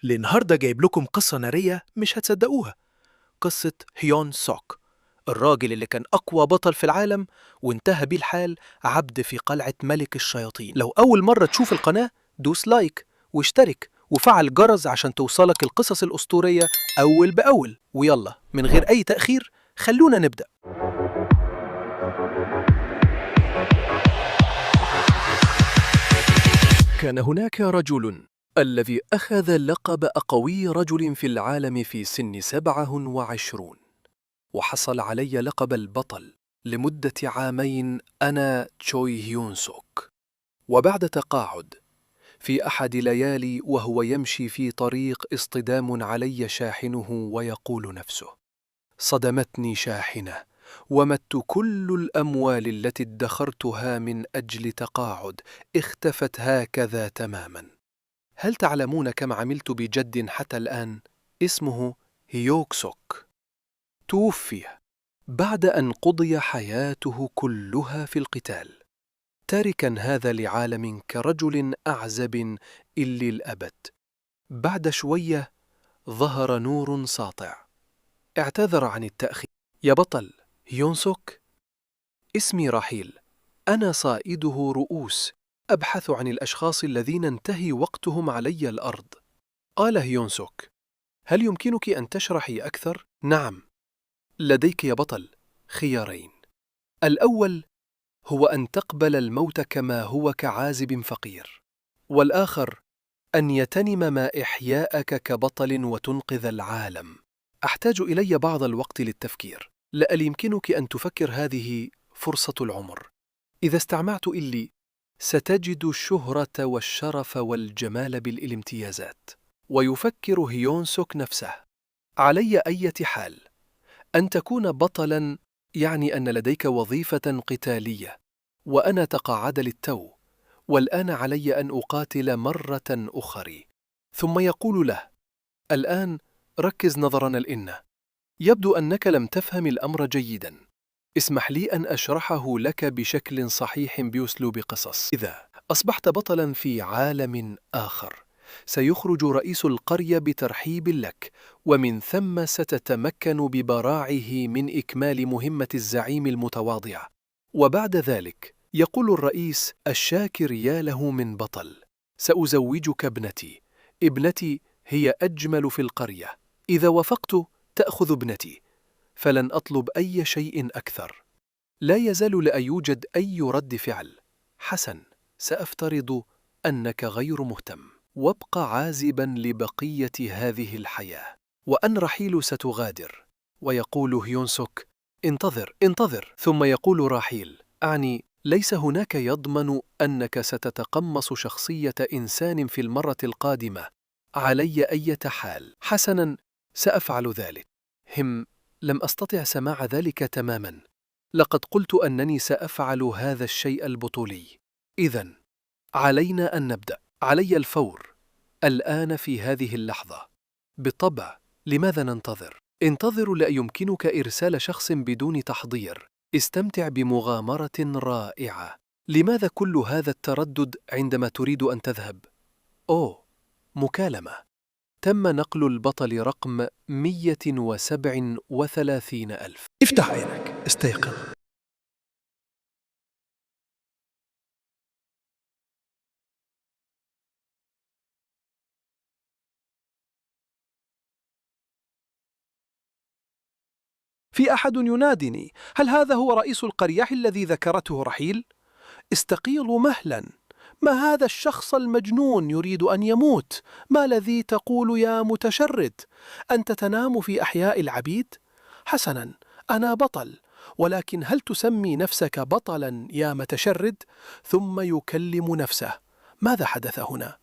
النهاردة جايب لكم قصة نارية مش هتصدقوها. قصة هيون سوك، الراجل اللي كان أقوى بطل في العالم وانتهى بيه الحال عبد في قلعة ملك الشياطين. لو أول مرة تشوف القناة دوس لايك واشترك وفعل جرس عشان توصلك القصص الأسطورية أول بأول. ويلا من غير أي تأخير خلونا نبدأ. كان هناك رجل الذي أخذ لقب أقوي رجل في العالم في سن 27، وحصل علي لقب البطل لمدة عامين. أنا تشوي هيون سوك. وبعد تقاعد في أحد ليالي وهو يمشي في طريق اصطدام علي شاحنه ويقول نفسه: صدمتني شاحنة ومت كل الأموال التي ادخرتها من أجل تقاعد، اختفت هكذا تماما. هل تعلمون كم عملت بجد حتى الآن؟ اسمه هيوك سوك. توفي بعد أن قضي حياته كلها في القتال، تاركا هذا لعالم كرجل أعزب إلى الأبد. بعد شوية ظهر نور ساطع. اعتذر عن التأخير. يا بطل هيون سوك، اسمي رحيل، أنا صائده رؤوس، أبحث عن الأشخاص الذين انتهي وقتهم علي الأرض. قال هيون سوك: هل يمكنك أن تشرحي أكثر؟ نعم، لديك يا بطل خيارين. الأول هو أن تقبل الموت كما هو كعازب فقير، والآخر أن يتنم ما إحياءك كبطل وتنقذ العالم. أحتاج إلي بعض الوقت للتفكير. لأل يمكنك أن تفكر هذه فرصة العمر. إذا استعمعت إلي ستجد الشهرة والشرف والجمال بالامتيازات. ويفكر هيون سوك نفسه: علي أية حال أن تكون بطلاً، يعني أن لديك وظيفة قتالية، وأنا تقاعد للتو، والآن علي أن أقاتل مرة أخرى. ثم يقول له: الآن ركز نظراً الإنة، يبدو أنك لم تفهم الأمر جيداً. اسمح لي أن أشرحه لك بشكل صحيح بأسلوب قصص. إذا أصبحت بطلاً في عالم آخر، سيخرج رئيس القرية بترحيب لك، ومن ثم ستتمكن ببراعه من إكمال مهمة الزعيم المتواضعة. وبعد ذلك يقول الرئيس الشاكر: يا له من بطل، سأزوجك ابنتي. ابنتي هي أجمل في القرية. إذا وافقت تأخذ ابنتي، فلن أطلب أي شيء أكثر. لا يزال لا يوجد أي رد فعل. حسن، سأفترض أنك غير مهتم، وابقى عازبا لبقية هذه الحياة، وأن رحيل ستغادر. ويقول هيون سوك: انتظر انتظر. ثم يقول رحيل، أعني ليس هناك يضمن أنك ستتقمص شخصية إنسان في المرة القادمة. علي أية حال. حسنا، سأفعل ذلك. لم أستطع سماع ذلك تماما. لقد قلت أنني سأفعل هذا الشيء البطولي. إذن علينا أن نبدأ، علي الفور، الآن في هذه اللحظة. بالطبع، لماذا ننتظر؟ انتظروا، لا يمكنك إرسال شخص بدون تحضير. استمتع بمغامرة رائعة. لماذا كل هذا التردد عندما تريد أن تذهب؟ أوه، مكالمة. تم نقل البطل رقم 137,000. افتح عينك، استيقظ. في أحد ينادني: هل هذا هو رئيس القرية الذي ذكرته رحيل؟ استقيلوا مهلا. ما هذا الشخص المجنون يريد أن يموت؟ ما الذي تقول يا متشرد؟ أنت تنام في أحياء العبيد؟ حسنا، أنا بطل، ولكن هل تسمي نفسك بطلا يا متشرد؟ ثم يكلم نفسه: ماذا حدث هنا؟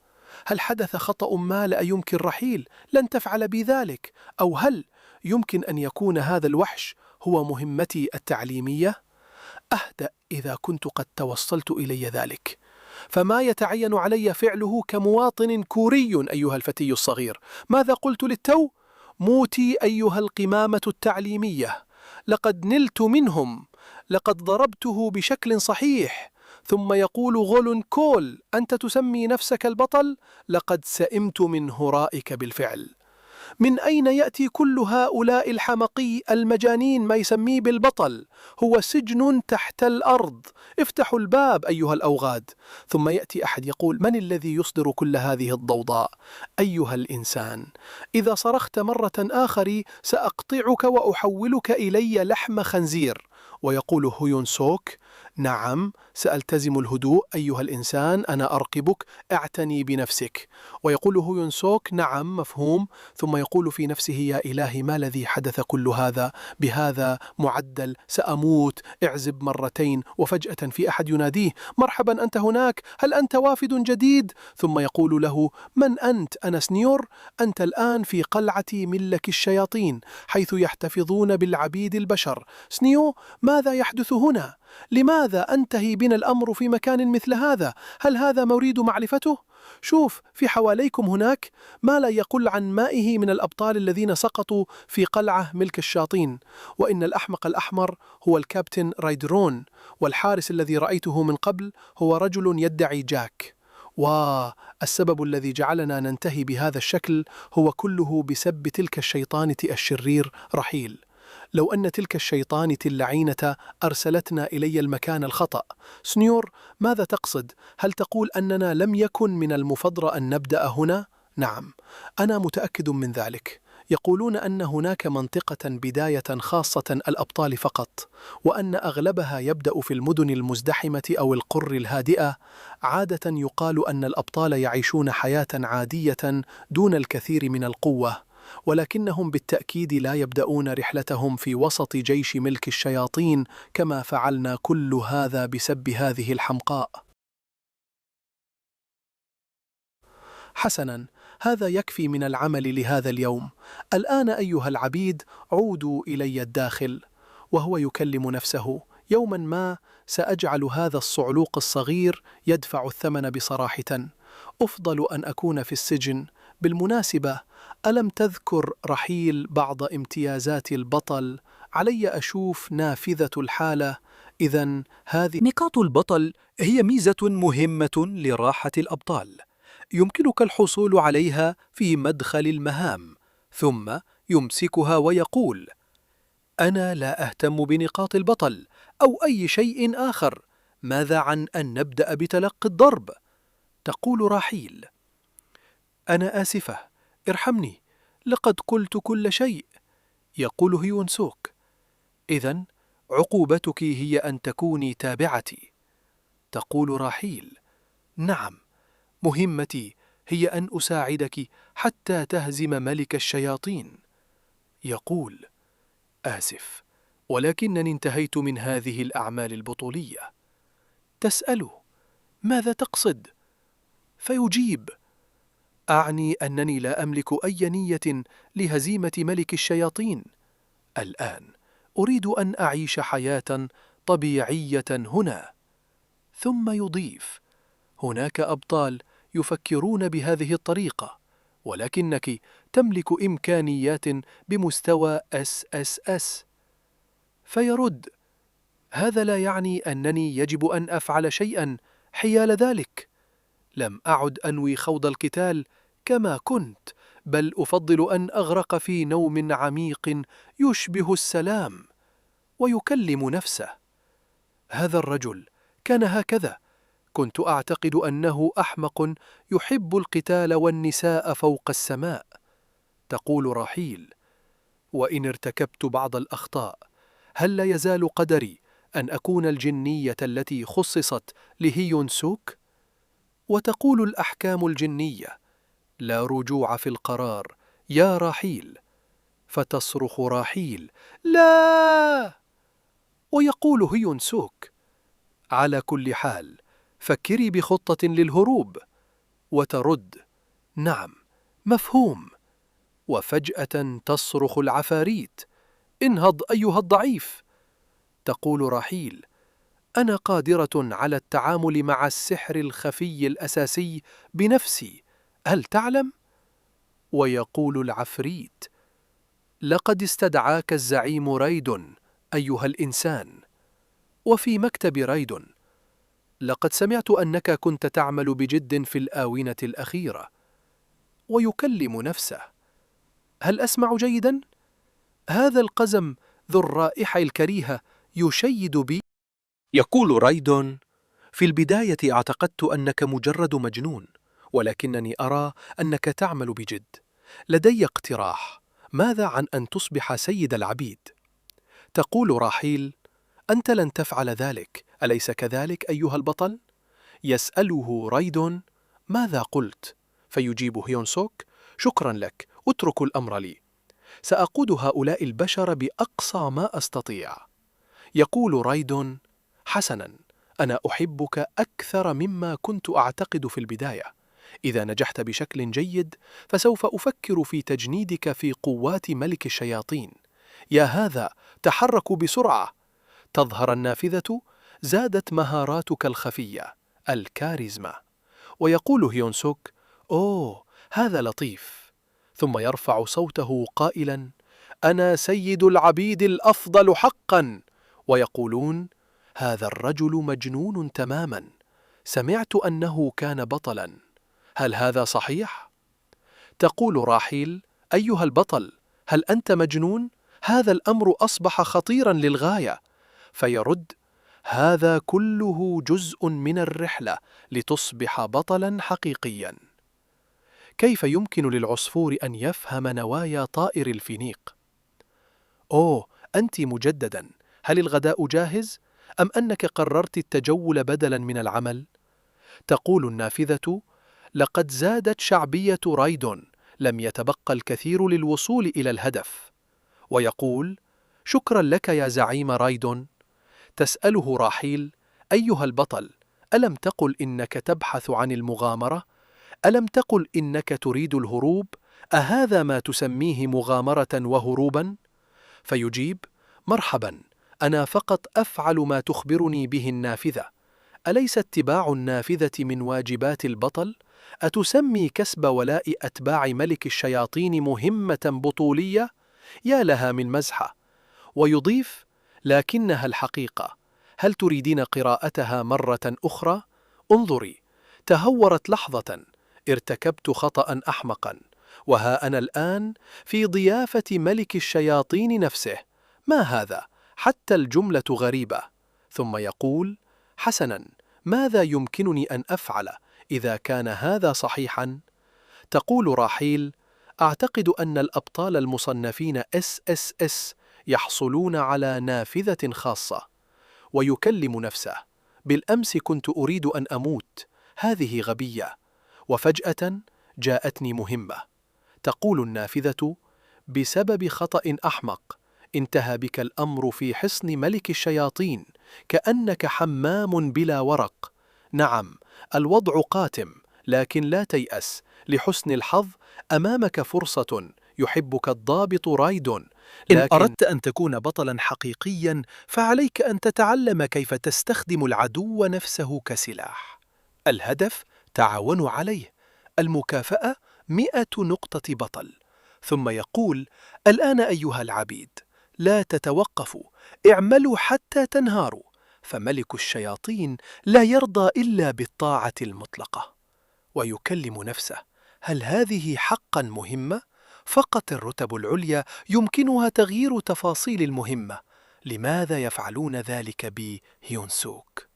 هل حدث خطأ ما لا يمكن رحيل؟ لن تفعل بذلك. أو هل يمكن أن يكون هذا الوحش هو مهمتي التعليمية؟ أهدأ إذا كنت قد توصلت إلي ذلك. فما يتعين علي فعله كمواطن كوري أيها الفتي الصغير؟ ماذا قلت للتو؟ موتي أيها القمامة التعليمية. لقد نلت منهم، لقد ضربته بشكل صحيح، ثم يقول غول كول: أنت تسمي نفسك البطل؟ لقد سئمت من هرائك بالفعل. من أين يأتي كل هؤلاء الحمقي المجانين ما يسميه بالبطل؟ هو سجن تحت الأرض، افتحوا الباب أيها الأوغاد. ثم يأتي أحد يقول: من الذي يصدر كل هذه الضوضاء؟ أيها الإنسان، إذا صرخت مرة آخر سأقطعك وأحولك إلي لحم خنزير. ويقول هيون سوك: نعم، سألتزم الهدوء أيها الإنسان، أنا أرقبك، اعتني بنفسك. ويقول هيون سوك: نعم، مفهوم. ثم يقول في نفسه: يا إلهي، ما الذي حدث كل هذا بهذا معدل؟ سأموت، اعزب مرتين. وفجأة في أحد يناديه: مرحبا، أنت هناك، هل أنت وافد جديد؟ ثم يقول له: من أنت؟ أنا سنيور. أنت الآن في قلعة ملك الشياطين، حيث يحتفظون بالعبيد البشر. سنيو، ماذا يحدث هنا؟ لماذا أنتهي بنا الأمر في مكان مثل هذا؟ هل هذا مريد معرفته؟ شوف في حواليكم هناك ما لا يقل عن مائه من الأبطال الذين سقطوا في قلعة ملك الشياطين. وإن الأحمق الأحمر هو الكابتن رايدرون، والحارس الذي رأيته من قبل هو رجل يدعي جاك. والسبب الذي جعلنا ننتهي بهذا الشكل هو كله بسبب تلك الشيطانة الشرير رحيل. لو أن تلك الشيطانة اللعينة أرسلتنا إلي المكان الخطأ. سنيور، ماذا تقصد؟ هل تقول أننا لم يكن من المفضل أن نبدأ هنا؟ نعم، أنا متأكد من ذلك. يقولون أن هناك منطقة بداية خاصة الأبطال فقط، وأن أغلبها يبدأ في المدن المزدحمة أو القر الهادئة. عادة يقال أن الأبطال يعيشون حياة عادية دون الكثير من القوة، ولكنهم بالتأكيد لا يبدأون رحلتهم في وسط جيش ملك الشياطين كما فعلنا كل هذا بسبب هذه الحمقاء. حسناً، هذا يكفي من العمل لهذا اليوم. الآن أيها العبيد عودوا إلي الداخل. وهو يكلم نفسه: يوما ما سأجعل هذا الصعلوق الصغير يدفع الثمن بصراحة. أفضل أن أكون في السجن. بالمناسبة، ألم تذكر رحيل بعض امتيازات البطل؟ علي أشوف نافذة الحالة. إذن هذه نقاط البطل هي ميزة مهمة لراحة الأبطال، يمكنك الحصول عليها في مدخل المهام، ثم يمسكها ويقول: أنا لا أهتم بنقاط البطل أو أي شيء آخر، ماذا عن أن نبدأ بتلقي الضرب؟ تقول رحيل: أنا آسفة، ارحمني، لقد قلت كل شيء. يقول هيون سوك: إذن عقوبتك هي أن تكوني تابعتي. تقول رحيل: نعم، مهمتي هي أن أساعدك حتى تهزم ملك الشياطين. يقول: آسف، ولكنني انتهيت من هذه الأعمال البطولية. تسأله: ماذا تقصد؟ فيجيب: أعني أنني لا أملك أي نية لهزيمة ملك الشياطين. الآن أريد أن أعيش حياة طبيعية هنا. ثم يضيف: هناك أبطال يفكرون بهذه الطريقة، ولكنك تملك إمكانيات بمستوى SSS. فيرد: هذا لا يعني أنني يجب أن أفعل شيئا حيال ذلك. لم أعد أنوي خوض القتال كما كنت، بل أفضل أن أغرق في نوم عميق يشبه السلام. ويكلم نفسه: هذا الرجل كان هكذا، كنت أعتقد أنه أحمق يحب القتال والنساء فوق السماء. تقول رحيل: وإن ارتكبت بعض الأخطاء، هل لا يزال قدري أن أكون الجنية التي خصصت لهيون سوك؟ وتقول الأحكام الجنية: لا رجوع في القرار يا رحيل. فتصرخ رحيل: لا! ويقول هيون سوك: على كل حال، فكري بخطة للهروب. وترد: نعم، مفهوم. وفجأة تصرخ العفاريت: انهض أيها الضعيف. تقول رحيل: أنا قادرة على التعامل مع السحر الخفي الأساسي بنفسي، هل تعلم؟ ويقول العفريت: لقد استدعاك الزعيم رايدون أيها الإنسان. وفي مكتب رايدون: لقد سمعت أنك كنت تعمل بجد في الآونة الأخيرة. ويكلم نفسه: هل أسمع جيدا؟ هذا القزم ذو الرائحة الكريهة يشيد بي. يقول رايدون: في البداية اعتقدت أنك مجرد مجنون، ولكنني أرى أنك تعمل بجد. لدي اقتراح، ماذا عن أن تصبح سيد العبيد؟ تقول راحيل: أنت لن تفعل ذلك، أليس كذلك أيها البطل؟ يسأله رايدون: ماذا قلت؟ فيجيب هيون سوك: شكرا لك، اترك الأمر لي، سأقود هؤلاء البشر بأقصى ما أستطيع. يقول رايدون: حسنا، أنا أحبك أكثر مما كنت أعتقد في البداية. إذا نجحت بشكل جيد فسوف أفكر في تجنيدك في قوات ملك الشياطين. يا هذا، تحركوا بسرعة. تظهر النافذة: زادت مهاراتك الخفية، الكاريزما. ويقول هيون سوك: أوه، هذا لطيف. ثم يرفع صوته قائلا: أنا سيد العبيد الأفضل حقا. ويقولون: هذا الرجل مجنون تماما، سمعت أنه كان بطلا، هل هذا صحيح؟ تقول راحيل: أيها البطل، هل أنت مجنون؟ هذا الأمر أصبح خطيرا للغاية. فيرد: هذا كله جزء من الرحلة لتصبح بطلا حقيقيا. كيف يمكن للعصفور أن يفهم نوايا طائر الفينيق؟ أوه، أنت مجددا، هل الغداء جاهز؟ أم أنك قررت التجول بدلا من العمل؟ تقول النافذة: لقد زادت شعبية رايدون، لم يتبقى الكثير للوصول إلى الهدف. ويقول: شكرا لك يا زعيم رايدون. تسأله راحيل: أيها البطل، ألم تقل إنك تبحث عن المغامرة؟ ألم تقل إنك تريد الهروب؟ أهذا ما تسميه مغامرة وهروبا؟ فيجيب: مرحبا، أنا فقط أفعل ما تخبرني به النافذة. أليس اتباع النافذة من واجبات البطل؟ أتسمي كسب ولاء أتباع ملك الشياطين مهمة بطولية؟ يا لها من مزحة. ويضيف: لكنها الحقيقة، هل تريدين قراءتها مرة أخرى؟ انظري، تهورت لحظة، ارتكبت خطأ أحمقا، وها أنا الآن في ضيافة ملك الشياطين نفسه. ما هذا؟ حتى الجملة غريبة. ثم يقول: حسنا، ماذا يمكنني أن أفعل إذا كان هذا صحيحا؟ تقول راحيل: أعتقد أن الأبطال المصنفين SSS يحصلون على نافذة خاصة. ويكلم نفسه: بالأمس كنت أريد أن أموت، هذه غبية، وفجأة جاءتني مهمة. تقول النافذة: بسبب خطأ أحمق انتهى بك الأمر في حصن ملك الشياطين، كأنك حمام بلا ورق. نعم، الوضع قاتم، لكن لا تيأس، لحسن الحظ أمامك فرصة، يحبك الضابط رايدون. إن أردت أن تكون بطلا حقيقيا فعليك أن تتعلم كيف تستخدم العدو نفسه كسلاح. الهدف تعاونوا عليه، المكافأة 100 نقطة بطل. ثم يقول: الآن أيها العبيد، لا تتوقفوا، اعملوا حتى تنهاروا، فملك الشياطين لا يرضى إلا بالطاعة المطلقة. ويكلم نفسه: هل هذه حقا مهمة؟ فقط الرتب العليا يمكنها تغيير تفاصيل المهمة، لماذا يفعلون ذلك بي هيون سوك؟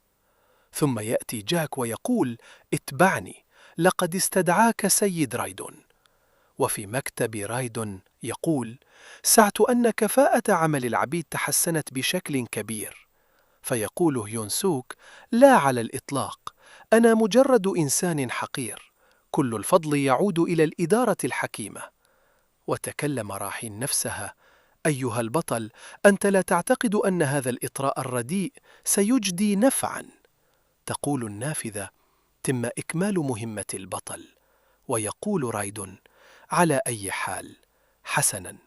ثم يأتي جاك ويقول: اتبعني، لقد استدعاك سيد رايدون. وفي مكتب رايدون يقول: سعت أن كفاءة عمل العبيد تحسنت بشكل كبير. فيقول هيون سوك: لا على الإطلاق، أنا مجرد إنسان حقير، كل الفضل يعود إلى الإدارة الحكيمة. وتكلم راحين نفسها: أيها البطل، أنت لا تعتقد أن هذا الإطراء الرديء سيجدي نفعا. تقول النافذة: تم إكمال مهمة البطل. ويقول رايدون: على أي حال، حسنا،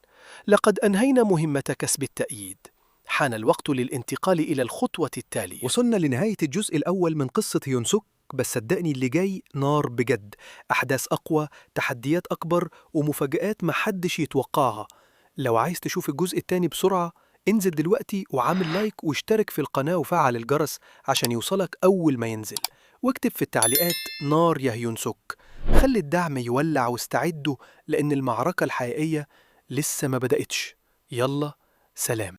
لقد أنهينا مهمة كسب التأييد، حان الوقت للانتقال إلى الخطوة التالية. وصلنا لنهاية الجزء الأول من قصة هيون سوك، بس صدقني اللي جاي نار بجد. أحداث أقوى، تحديات أكبر، ومفاجآت محدش يتوقعها. لو عايز تشوف الجزء التاني بسرعة انزل دلوقتي وعامل لايك واشترك في القناة وفعل الجرس عشان يوصلك أول ما ينزل، واكتب في التعليقات نار يا هيونسوك. خلي الدعم يولع واستعدوا، لأن المعركة الحقيقية لسه ما بدأتش. يلا، سلام.